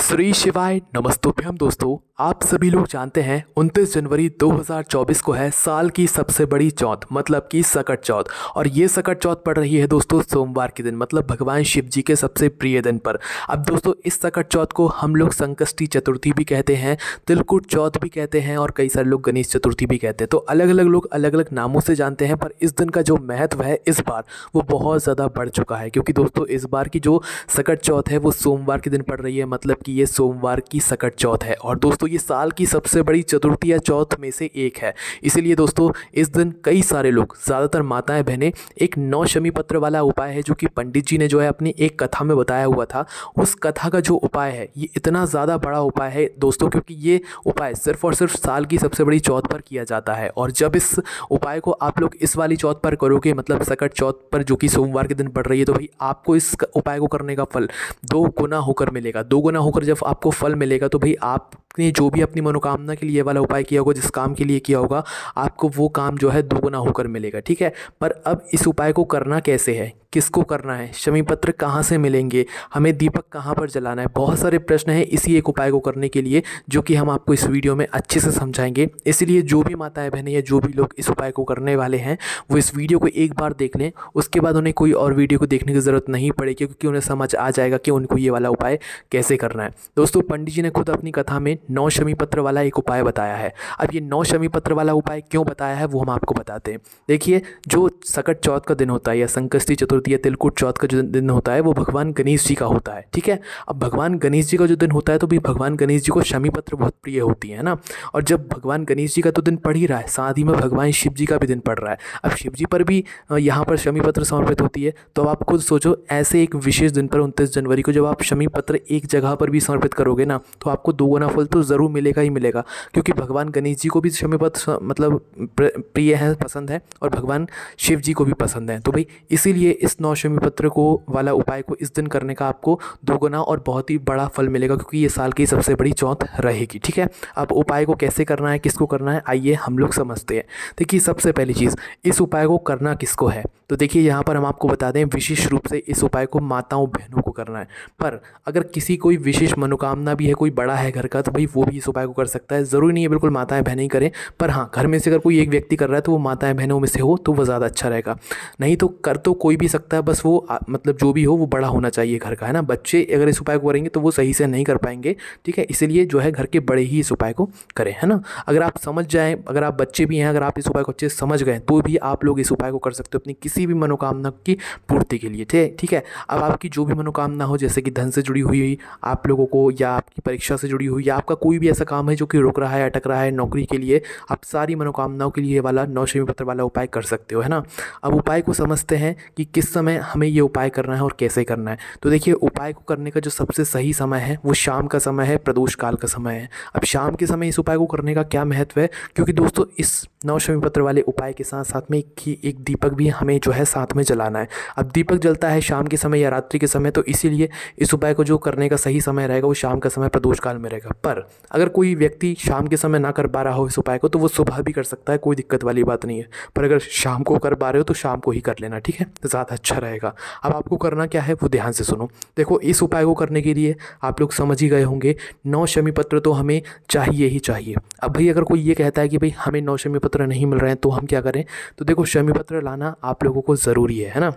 श्री शिवाय नमस्तुभ्यम। दोस्तों, आप सभी लोग जानते हैं 29 जनवरी 2024 को है साल की सबसे बड़ी चौथ मतलब कि सकट चौथ। और ये सकट चौथ पड़ रही है दोस्तों सोमवार के दिन, मतलब भगवान शिव जी के सबसे प्रिय दिन पर। अब दोस्तों, इस सकट चौथ को हम लोग संकष्टी चतुर्थी भी कहते हैं, तिलकुट चौथ भी कहते हैं और कई सारे लोग गणेश चतुर्थी भी कहते हैं। तो अलग अलग लोग अलग अलग नामों से जानते हैं, पर इस दिन का जो महत्व है इस बार वो बहुत ज़्यादा बढ़ चुका है, क्योंकि दोस्तों इस बार की जो सकट चौथ है वो सोमवार के दिन पड़ रही है, मतलब कि ये सोमवार की सकट चौथ है। और दोस्तों ये साल की सबसे बड़ी चतुर्थी या चौथ में से एक है। इसीलिए दोस्तों इस दिन कई सारे लोग, ज़्यादातर माताएं बहनें, एक 9 शमी पत्र वाला उपाय है जो कि पंडित जी ने जो है अपनी एक कथा में बताया हुआ था। उस कथा का जो उपाय है ये इतना ज़्यादा बड़ा उपाय है दोस्तों, क्योंकि ये उपाय सिर्फ और सिर्फ साल की सबसे बड़ी चौथ पर किया जाता है। और जब इस उपाय को आप लोग इस वाली चौथ पर करोगे, मतलब सकट चौथ पर जो कि सोमवार के दिन पड़ रही है, तो भाई आपको इस उपाय को करने का फल 2 गुना होकर मिलेगा। 2 गुना होकर जब आपको फल मिलेगा तो भाई आपने जो भी अपनी मनोकामना के लिए वाला उपाय किया होगा, जिस काम के लिए किया होगा, आपको वो काम जो है 2 गुना होकर मिलेगा। ठीक है, पर अब इस उपाय को करना कैसे है, किसको करना है, शमी पत्र कहाँ से मिलेंगे, हमें दीपक कहाँ पर जलाना है, बहुत सारे प्रश्न हैं इसी एक उपाय को करने के लिए, जो कि हम आपको इस वीडियो में अच्छे से समझाएंगे। इसलिए जो भी माताएं बहनें या जो भी लोग इस उपाय को करने वाले हैं वो इस वीडियो को एक बार देख लें, उसके बाद उन्हें कोई और वीडियो को देखने की ज़रूरत नहीं पड़ेगी, क्योंकि उन्हें समझ आ जाएगा कि उनको ये वाला उपाय कैसे करना है। दोस्तों पंडित जी ने खुद अपनी कथा में 9 शमी पत्र वाला एक उपाय बताया है। अब ये 9 शमी पत्र वाला उपाय क्यों बताया है वो हम आपको बताते हैं। देखिए, जो सकट चौथ का दिन होता है या संकष्टी चतुर्थी या तिलकुट चौथ का जो दिन होता है वो भगवान गणेश जी का होता है। ठीक है, अब भगवान गणेश जी का जो दिन होता है तो भी भगवान गणेश जी को शमी पत्र बहुत प्रिय होती है ना। और जब भगवान गणेश जी का तो दिन पड़ ही रहा है, साथ ही में भगवान शिव जी का भी दिन पड़ रहा है। अब शिव जी पर भी यहाँ पर शमी पत्र समर्पित होती है, तो आप खुद सोचो ऐसे एक विशेष दिन पर 29 जनवरी को जब आप शमी पत्र एक जगह पर भी समर्पित करोगे ना, तो आपको 2 गुना फल तो ज़रूर मिलेगा ही मिलेगा, क्योंकि भगवान गणेश जी को भी शमी पत्र मतलब प्रिय है, पसंद है, और भगवान शिव जी को भी पसंद है। तो भाई इसीलिए इस 9 शमी पत्र को वाला उपाय को इस दिन करने का आपको 2 गुना और बहुत ही बड़ा फल मिलेगा, क्योंकि ये साल की सबसे बड़ी चौथ रहेगी। ठीक है, अब उपाय को कैसे करना है, किसको करना है, आइए हम लोग समझते हैं। देखिए, सबसे पहली चीज़, इस उपाय को करना किसको है, तो देखिए यहाँ पर हम आपको बता दें विशेष रूप से इस उपाय को माताओं बहनों को करना है। पर अगर किसी कोई विशेष मनोकामना भी है, कोई बड़ा है घर का, तो भाई वो भी इस उपाय को कर सकता है। ज़रूरी नहीं है बिल्कुल माताएं बहनें ही करें, पर हाँ, घर में से अगर कोई एक व्यक्ति कर रहा है तो वो माताएं बहनों में से हो तो वो ज़्यादा अच्छा रहेगा। नहीं तो कर तो कोई भी सकता है, बस वो मतलब जो भी हो वो बड़ा होना चाहिए घर का, है ना। बच्चे अगर इस उपाय को करेंगे तो वो सही से नहीं कर पाएंगे। ठीक है, इसीलिए जो है घर के बड़े ही इस उपाय को करें, है ना। अगर आप समझ जाएं, अगर आप बच्चे भी हैं, अगर आप इस उपाय को अच्छे से समझ गए तो भी आप लोग इस उपाय को कर सकते हो अपनी किसी भी मनोकामना की पूर्ति के लिए। ठीक है, अब आपकी जो भी मनोकामना हो, जैसे कि धन से जुड़ी हुई आप लोगों को, या आपकी परीक्षा से जुड़ी हुई, या आपका कोई भी ऐसा काम है जो कि रुक रहा है, अटक रहा है नौकरी के लिए, आप सारी मनोकामनाओं के लिए वाला 9 शमी पत्र वाला उपाय कर सकते हो, है ना। अब उपाय को समझते हैं कि किस समय हमें ये उपाय करना है और कैसे करना है। तो देखिए, उपाय को करने का जो सबसे सही समय है वो शाम का समय है, प्रदोष काल का समय है। अब शाम के समय इस उपाय को करने का क्या महत्व है, क्योंकि दोस्तों इस 9 शमी पत्र वाले उपाय के साथ साथ में एक दीपक भी हमें जो है साथ में जलाना है। अब दीपक जलता है शाम के समय या रात्रि के समय, तो इसीलिए इस उपाय को जो करने का सही समय रहेगा वो शाम का समय प्रदोष काल में रहेगा। पर अगर कोई व्यक्ति शाम के समय ना कर पा रहा हो इस उपाय को, तो वो सुबह भी कर सकता है, कोई दिक्कत वाली बात नहीं है। पर अगर शाम को कर पा रहे हो तो शाम को ही कर लेना, ठीक है, तो ज़्यादा अच्छा रहेगा। अब आपको करना क्या है वो ध्यान से सुनो। देखो, इस उपाय को करने के लिए आप लोग समझ ही गए होंगे 9 शमी पत्र तो हमें चाहिए ही चाहिए। अब भाई अगर कोई ये कहता है कि भाई हमें 9 शमी पत्र नहीं मिल रहे हैं तो हम क्या करें, तो देखो शमी पत्र लाना आप लोगों को ज़रूरी है ना।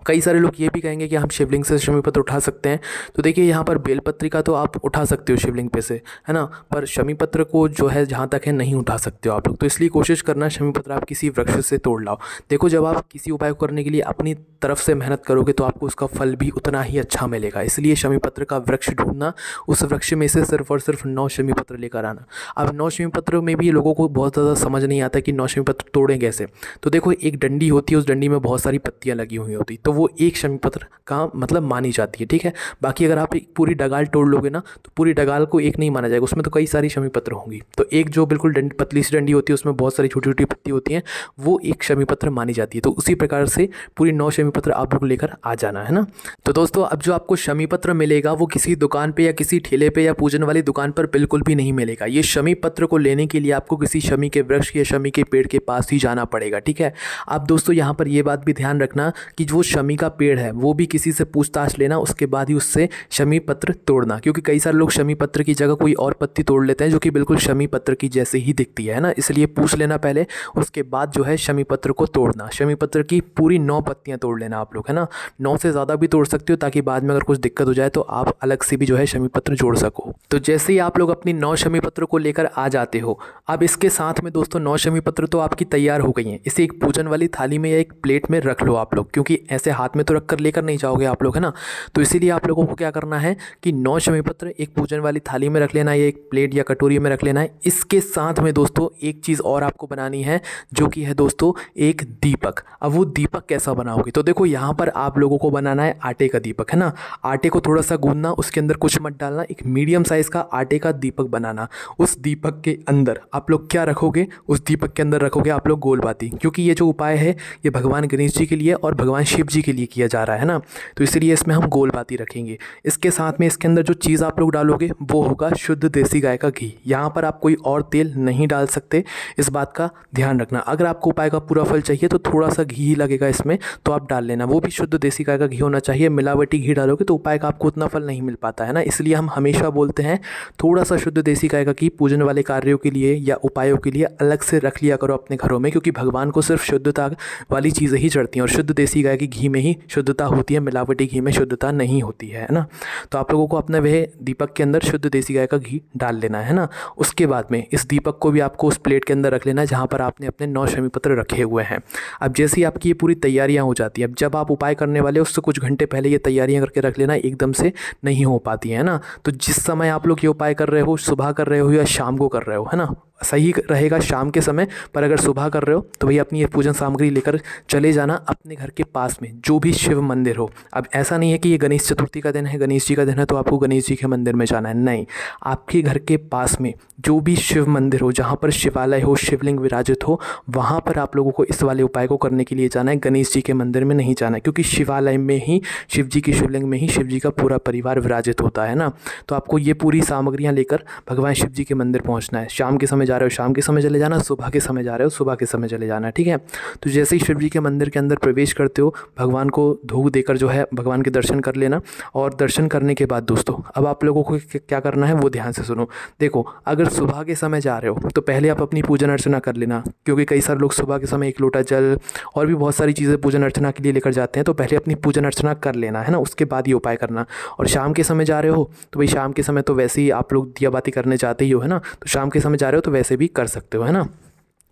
कई सारे लोग ये भी कहेंगे कि हम शिवलिंग से शमी पत्र उठा सकते हैं, तो देखिए यहाँ पर बेलपत्रिका तो आप उठा सकते हो शिवलिंग पे से, है ना, पर शमी पत्र को जो है जहाँ तक है नहीं उठा सकते हो आप लोग। तो इसलिए कोशिश करना शमी पत्र आप किसी वृक्ष से तोड़ लाओ। देखो, जब आप किसी उपाय को करने के लिए अपनी तरफ से मेहनत करोगे तो आपको उसका फल भी उतना ही अच्छा मिलेगा। इसलिए शमी पत्र का वृक्ष ढूंढना, उस वृक्ष में से सिर्फ और सिर्फ 9 शमी पत्र लेकर आना। अब 9 शमी पत्रों में भी लोगों को बहुत ज़्यादा समझ नहीं आता कि 9 शमी पत्र तोड़ें कैसे। तो देखो, एक डंडी होती है, उस डंडी में बहुत सारी पत्तियाँ लगी हुई होती, तो वो एक शमी पत्र का मतलब मानी जाती है। ठीक है, बाकी अगर आप एक पूरी डगाल तोड़ लोगे ना तो पूरी डगाल को एक नहीं माना जाएगा, उसमें तो कई सारी शमी पत्र होंगी। तो एक जो बिल्कुल पतली सी डंडी होती है उसमें बहुत सारी छोटी छोटी पत्ती होती हैं, वो एक शमी पत्र मानी जाती है। तो उसी प्रकार से पूरी 9 शमी पत्र आप लोग लेकर आ जाना, है ना। तो दोस्तों, अब जो आपको शमी पत्र मिलेगा वो किसी दुकान पे या किसी ठेले पे या पूजन वाली दुकान पर बिल्कुल भी नहीं मिलेगा। ये शमी पत्र को लेने के लिए आपको किसी शमी के वृक्ष या शमी के पेड़ के पास ही जाना पड़ेगा। ठीक है, अब दोस्तों यहाँ पर ये बात भी ध्यान रखना कि वो शमी शमी का पेड़ है वो भी किसी से पूछताछ लेना, उसके बाद ही उससे शमी पत्र तोड़ना, क्योंकि कई सारे लोग शमी पत्र की जगह कोई और पत्ती तोड़ लेते हैं जो कि बिल्कुल शमी पत्र की जैसे ही दिखती है ना, इसलिए पूछ लेना पहले, उसके बाद जो है शमी पत्र को तोड़ना। शमी पत्र की पूरी 9 पत्तियां तोड़ लेना आप लोग, है ना, 9 से ज़्यादा भी तोड़ सकते हो ताकि बाद में अगर कुछ दिक्कत हो जाए तो आप अलग से भी जो है शमी पत्र जोड़ सको। तो जैसे ही आप लोग अपनी 9 शमी पत्र को लेकर आ जाते हो, अब इसके साथ में दोस्तों 9 शमी पत्र तो आपकी तैयार हो गई हैं, इसे एक पूजन वाली थाली में या एक प्लेट में रख लो आप लोग, क्योंकि ऐसे हाथ में तो रख कर लेकर नहीं जाओगे आप लोग, है ना। तो इसीलिए आप लोगों को क्या करना है कि 9 शमी पत्र एक पूजन वाली थाली में रख लेना है या एक प्लेट या कटोरी में रख लेना है। इसके साथ में दोस्तों एक चीज़ और आपको बनानी है जो कि है दोस्तों एक दीपक। अब वो दीपक कैसा बनाओगे, तो देखो यहाँ पर आप लोगों को बनाना है आटे का दीपक, है ना। आटे को थोड़ा सा गूंदना, उसके अंदर कुछ मत डालना, एक मीडियम साइज़ का आटे का दीपक बनाना। उस दीपक के अंदर आप लोग क्या रखोगे, उस दीपक के अंदर रखोगे आप लोग गोलबाती, क्योंकि ये जो उपाय है ये भगवान गणेश जी के लिए और भगवान शिव जी के लिए किया जा रहा है ना, तो इसलिए इसमें हम गोलबाती रखेंगे। इसके साथ में इसके अंदर जो चीज़ आप लोग डालोगे वो होगा शुद्ध देसी गाय का घी। यहाँ पर आप कोई और तेल नहीं डाल सकते, इस बात का ध्यान रखना। अगर आपको उपाय का पूरा फल चाहिए तो थोड़ा सा घी ही लगेगा इसमें, तो आप डाल लेना, वो भी शुद्ध देसी गाय का घी होना चाहिए। मिलावटी घी डालोगे तो उपाय का आपको उतना फल नहीं मिल पाता है ना, इसलिए हम हमेशा बोलते हैं थोड़ा सा शुद्ध देसी गाय का घी पूजन वाले कार्यों के लिए या उपायों के लिए अलग से रख लिया करो अपने घरों में, क्योंकि भगवान को सिर्फ शुद्धता वाली चीज़ें ही चढ़ती हैं और शुद्ध देसी गाय के घी में ही शुद्धता होती है, मिलावटी घी में शुद्धता नहीं होती है ना। तो आप लोगों को अपना वह दीपक के अंदर शुद्ध देसी गाय का घी डाल लेना है ना। उसके बाद में इस दीपक को भी आपको उस प्लेट के अंदर रख लेना है जहाँ पर आपने अपने 9 शमी पत्र रखे हुए हैं। अब जैसे ही आपकी ये पूरी तैयारियाँ हो जाती हैं, अब जब आप उपाय करने वाले उससे कुछ घंटे पहले ये तैयारियाँ करके रख लेना, एकदम से नहीं हो पाती है ना। तो जिस समय आप लोग ये उपाय कर रहे हो, सुबह कर रहे हो या शाम को कर रहे हो, है ना, सही रहेगा शाम के समय, पर अगर सुबह कर रहे हो तो भैया अपनी ये पूजन सामग्री लेकर चले जाना अपने घर के पास में जो भी शिव मंदिर हो। अब ऐसा नहीं है कि ये गणेश चतुर्थी का दिन है, गणेश जी का दिन है तो आपको गणेश जी के मंदिर में जाना है, नहीं, आपके घर के पास में जो भी शिव मंदिर हो, जहाँ पर शिवालय हो, शिवलिंग विराजित हो, वहाँ पर आप लोगों को इस वाले उपाय को करने के लिए जाना है। गणेश जी के मंदिर में नहीं जाना है, क्योंकि शिवालय में ही शिव जी की शिवलिंग में ही शिव जी का पूरा परिवार विराजित होता है ना। तो आपको ये पूरी सामग्रियाँ लेकर भगवान शिव जी के मंदिर पहुँचना है। शाम के समय जा रहे हो शाम के समय चले जाना, सुबह के समय जा रहे हो सुबह के समय चले जाना, ठीक है। तो जैसे ही शिव जी के मंदिर के अंदर प्रवेश करते हो, भगवान को धूप देकर जो है भगवान के दर्शन कर लेना। और दर्शन करने के बाद दोस्तों अब आप लोगों को क्या करना है वो ध्यान से सुनो। देखो, अगर सुबह के समय जा रहे हो तो पहले आप अपनी पूजन अर्चना कर लेना, क्योंकि कई सारे लोग सुबह के समय 1 लोटा जल और भी बहुत सारी चीज़ें पूजन अर्चना के लिए लेकर जाते हैं, तो पहले अपनी पूजन अर्चना कर लेना, है ना, उसके बाद ये उपाय करना। और शाम के समय जा रहे हो तो भाई शाम के समय तो वैसे ही आप लोग दिया बाती करने जाते ही हो, है ना, तो शाम के समय जा रहे हो तो वैसे भी कर सकते हो, है ना।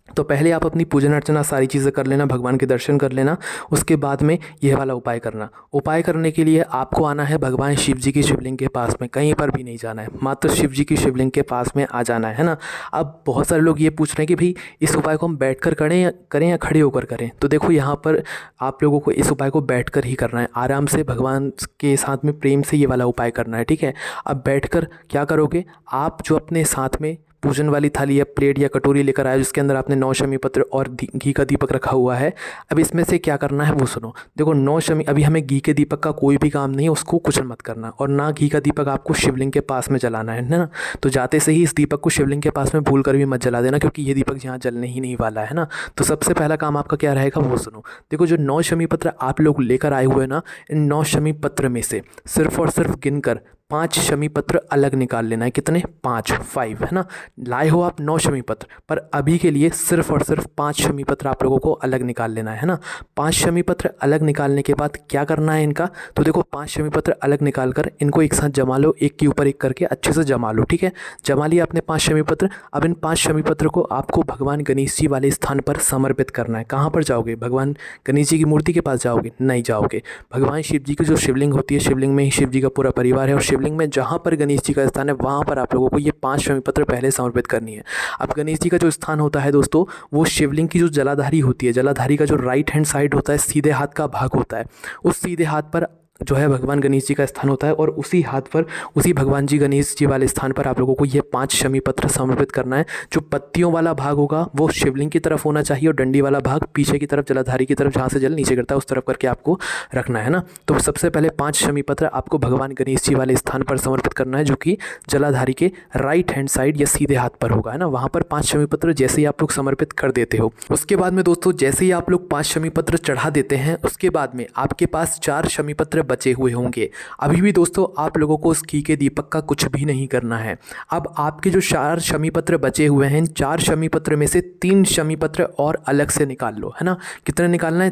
तो पहले आप अपनी पूजन अर्चना सारी चीज़ें कर लेना, भगवान के दर्शन कर लेना, उसके बाद में यह वाला उपाय करना। उपाय करने के लिए आपको आना है भगवान शिव जी की शिवलिंग के पास में, कहीं पर भी नहीं जाना है, मात्र शिव जी की शिवलिंग के पास में आ जाना है ना। अब बहुत सारे लोग ये पूछ रहे हैं कि भाई इस उपाय को हम बैठ कर करें या खड़े होकर करें, तो देखो यहाँ पर आप लोगों को इस उपाय को बैठ कर ही करना है, आराम से भगवान के साथ में प्रेम से ये वाला उपाय करना है, ठीक है। अब बैठ कर क्या करोगे, आप जो अपने साथ में पूजन वाली थाली या प्लेट या कटोरी लेकर आए जिसके अंदर आपने 9 शमी पत्र और घी का दीपक रखा हुआ है, अब इसमें से क्या करना है वो सुनो। देखो 9 शमी, अभी हमें घी के दीपक का कोई भी काम नहीं है, उसको कुछ मत करना, और ना घी का दीपक आपको शिवलिंग के पास में जलाना है ना। तो जाते से ही इस दीपक को शिवलिंग के पास में भूल कर भी मत जला देना, क्योंकि ये दीपक यहाँ जलने ही नहीं वाला है ना। तो सबसे पहला काम आपका क्या रहेगा वो सुनो। देखो जो 9 शमी पत्र आप लोग लेकर आए हुए ना, इन 9 शमी पत्र में से सिर्फ और सिर्फ गिनकर 5 शमी पत्र अलग निकाल लेना है। कितने? 5 है ना। लाए हो आप 9 शमी पत्र, पर अभी के लिए सिर्फ और सिर्फ 5 शमी पत्र आप लोगों को अलग निकाल लेना है ना। 5 शमी पत्र अलग निकालने के बाद क्या करना है इनका, तो देखो 5 शमी पत्र अलग निकाल कर इनको एक साथ जमा लो, एक के ऊपर एक करके अच्छे से जमा लो, ठीक है। जमा लिया आपने 5 शमी पत्र। अब इन 5 शमी पत्र को आपको भगवान गणेश जी वाले स्थान पर समर्पित करना है। कहाँ पर जाओगे? भगवान गणेश जी की मूर्ति के पास जाओगे? नहीं जाओगे। भगवान शिव जी की जो शिवलिंग होती है, शिवलिंग में ही शिव जी का पूरा परिवार है, और शिवलिंग में जहाँ पर गणेश जी का स्थान है वहाँ पर आप लोगों को ये 5 शमी पत्र पहले समर्पित करनी है। अब गणेश जी का जो स्थान होता है दोस्तों, वो शिवलिंग की जो जलाधारी होती है, जलाधारी का जो राइट हैंड साइड होता है, सीधे हाथ का भाग होता है, उस सीधे हाथ पर जो है भगवान गणेश जी का स्थान होता है और उसी हाथ पर, उसी भगवान जी गणेश जी वाले स्थान पर आप लोगों को ये 5 शमी पत्र समर्पित करना है। जो पत्तियों वाला भाग होगा वो शिवलिंग की तरफ होना चाहिए और डंडी वाला भाग पीछे की तरफ, जलाधारी की तरफ, जहाँ से जल नीचे गिरता है उस तरफ करके आपको रखना है ना। तो सबसे पहले 5 शमी पत्र आपको भगवान गणेश जी वाले स्थान पर समर्पित करना है, जो कि जलाधारी के राइट हैंड साइड या सीधे हाथ पर होगा, है ना। वहाँ पर 5 शमी पत्र जैसे ही आप लोग समर्पित कर देते हो, उसके बाद में दोस्तों जैसे ही आप लोग 5 शमी पत्र चढ़ा देते हैं, उसके बाद में आपके पास 4 शमी पत्र बचे हुए होंगे। अभी भी दोस्तों आप लोगों को उस घी के दीपक का कुछ भी नहीं करना है। अब आपके जो 4 शमी पत्र बचे हुए हैं, 4 शमी पत्र में से 3 शमी पत्र और अलग से निकाल लो, है ना। कितना निकालना है?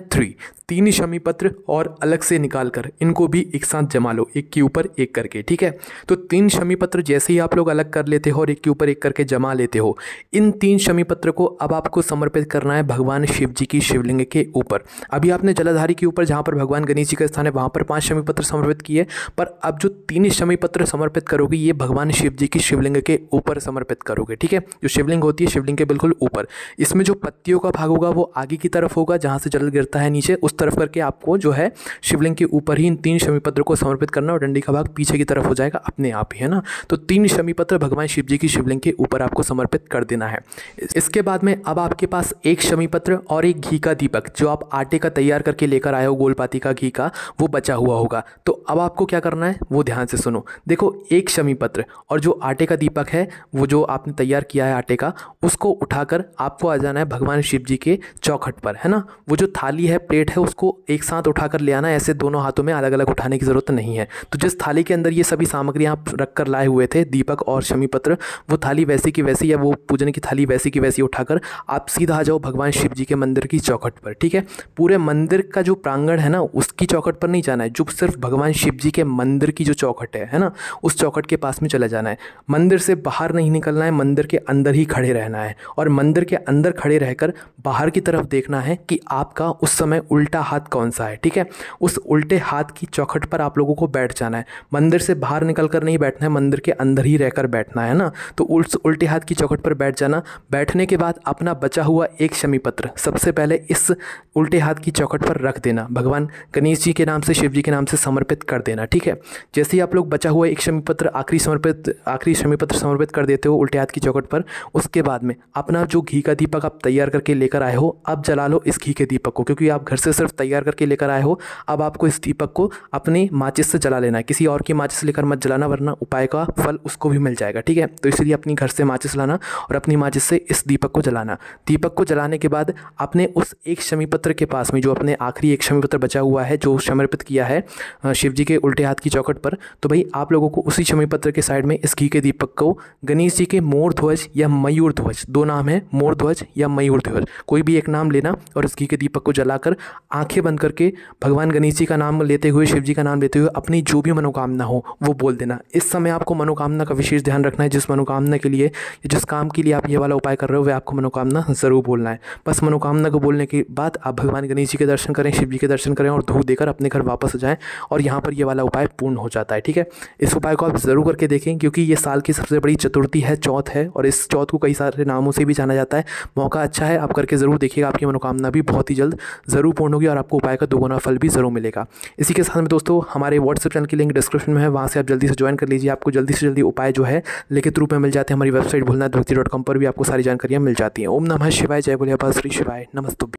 3 शमी पत्र और अलग से निकाल कर इनको भी एक साथ जमा लो, एक के ऊपर एक करके, ठीक है। तो 3 शमी पत्र जैसे ही आप लोग अलग कर लेते हो और एक के ऊपर एक करके जमा लेते हो, इन 3 शमी पत्र को अब आपको समर्पित करना है भगवान शिव जी की शिवलिंग के ऊपर। अभी आपने जलाधारी के ऊपर जहाँ पर भगवान गणेश जी का स्थान है वहाँ पर 5 शमी पत्र समर्पित किए, पर अब जो 3 शमी पत्र समर्पित करोगे ये भगवान शिव जी की शिवलिंग के ऊपर समर्पित करोगे, ठीक है। जो शिवलिंग होती है शिवलिंग के बिल्कुल ऊपर, इसमें जो पत्तियों का भाग होगा वो आगे की तरफ होगा, जहाँ से जल गिरता है नीचे उस तरफ करके आपको जो है शिवलिंग के ऊपर ही इन 3 शमी पत्र को समर्पित करना और डंडी का भाग पीछे की तरफ हो जाएगा अपने आप ही, है ना। तो 3 शमी पत्र भगवान शिव जी की शिवलिंग के ऊपर आपको समर्पित कर देना है। इसके बाद में अब आपके पास 1 शमी पत्र और एक घी का दीपक जो आप आटे का तैयार करके लेकर आए हो, गोलपाती का घी का, वो बचा हुआ होगा। तो अब आपको क्या करना है वो ध्यान से सुनो। देखो 1 शमी पत्र और जो आटे का दीपक है वो जो आपने तैयार किया है आटे का, उसको उठाकर आपको आ जाना है भगवान शिव जी के चौखट पर, है ना। वो जो थाली है, प्लेट है, उसको एक साथ उठाकर ले आना, ऐसे दोनों हाथों में अलग अलग उठाने की ज़रूरत नहीं है। तो जिस थाली के अंदर ये सभी सामग्री आप रख कर लाए हुए थे, दीपक और शमी पत्र, वो थाली वैसी की वैसी या वो पूजन की थाली वैसी की वैसी उठाकर आप सीधा आ जाओ भगवान शिव जी के मंदिर की चौखट पर, ठीक है। पूरे मंदिर का जो प्रांगण है ना उसकी चौखट पर नहीं जाना है, जो सिर्फ भगवान शिव जी के मंदिर की जो चौखट है ना, उस चौखट के पास में चले जाना है। मंदिर से बाहर नहीं निकलना है, मंदिर के अंदर ही खड़े रहना है और मंदिर के अंदर खड़े रहकर बाहर की तरफ देखना है कि आपका उस समय उल्टा हाथ कौन सा है, ठीक है। उस उल्टे हाथ की चौखट पर आप लोगों को बैठ जाना है। मंदिर से बाहर निकल कर नहीं बैठना है, मंदिर के अंदर ही रहकर बैठना है ना। तो उस उल्टे हाथ की चौखट पर बैठ जाना। बैठने के बाद अपना बचा हुआ 1 शमी पत्र सबसे पहले इस उल्टे हाथ की चौखट पर रख देना, भगवान गणेश जी के नाम से, शिव जी के नाम से समर्पित कर देना, ठीक है। जैसे ही आप लोग बचा हुआ 1 शमी पत्र आखिरी शमी पत्र समर्पित कर देते हो उल्टे हाथ की चौखट पर, उसके बाद में अपना जो घी का दीपक आप तैयार करके लेकर आए हो, अब जला लो इस घी के दीपक को, क्योंकि आप घर से सिर्फ तैयार करके लेकर आए हो। अब आपको इस दीपक को अपनी माचिस से जला लेना है, किसी और की माचिस लेकर मत जलाना, वरना उपाय का फल उसको भी मिल जाएगा, ठीक है। तो इसलिए अपनी घर से माचिस लाना और अपनी माचिस से इस दीपक को जलाना। दीपक को जलाने के बाद अपने उस 1 शमी पत्र के पास में, जो अपने आखिरी 1 शमी पत्र बचा हुआ है जो समर्पित किया है शिव जी के उल्टे हाथ की चौखट पर, तो भाई आप लोगों को उसी शमी पत्र के साइड में इस घी के दीपक को गणेश जी के मोर ध्वज या मयूर ध्वज, 2 नाम है, मोर ध्वज या मयूर ध्वज, कोई भी एक नाम लेना और इस घी के दीपक को जलाकर आंखें बंद करके भगवान गणेश जी का नाम लेते हुए, शिव जी का नाम लेते हुए अपनी जो भी मनोकामना हो वो बोल देना। इस समय आपको मनोकामना का विशेष ध्यान रखना है। जिस मनोकामना के लिए, जिस काम के लिए आप ये वाला उपाय कर रहे हो, वह आपको मनोकामना ज़रूर बोलना है। बस मनोकामना को बोलने के बाद आप भगवान गणेश जी के दर्शन करें, शिव जी के दर्शन करें और धूप देकर अपने घर वापस जाएं और यहाँ पर ये वाला उपाय पूर्ण हो जाता है, ठीक है। इस उपाय को आप ज़रूर करके देखें, क्योंकि ये साल की सबसे बड़ी चतुर्थी है, चौथ है, और इस चौथ को कई सारे नामों से भी जाना जाता है। मौका अच्छा है, आप करके ज़रूर देखिएगा, आपकी मनोकामना भी बहुत ही जल्द ज़रूर पूर्ण होगी और आपको उपाय का 2 गुना फल भी ज़रूर मिलेगा। इसी के साथ में दोस्तों हमारे व्हाट्सएप चैनल की लिंक डिस्क्रिप्शन में है, वहाँ से आप जल्दी से ज्वाइन कर लीजिए। आपको जल्दी से जल्दी उपाय जो है लिखित रूप में मिल जाते हैं। हमारी वेबसाइट भोलेनाथभक्ति.com पर भी आपको सारी जानकारियाँ मिल जाती हैं। ओम नमः शिवाय, जय बोले बाबा श्री शिवाय, नमस्तुभ्यं।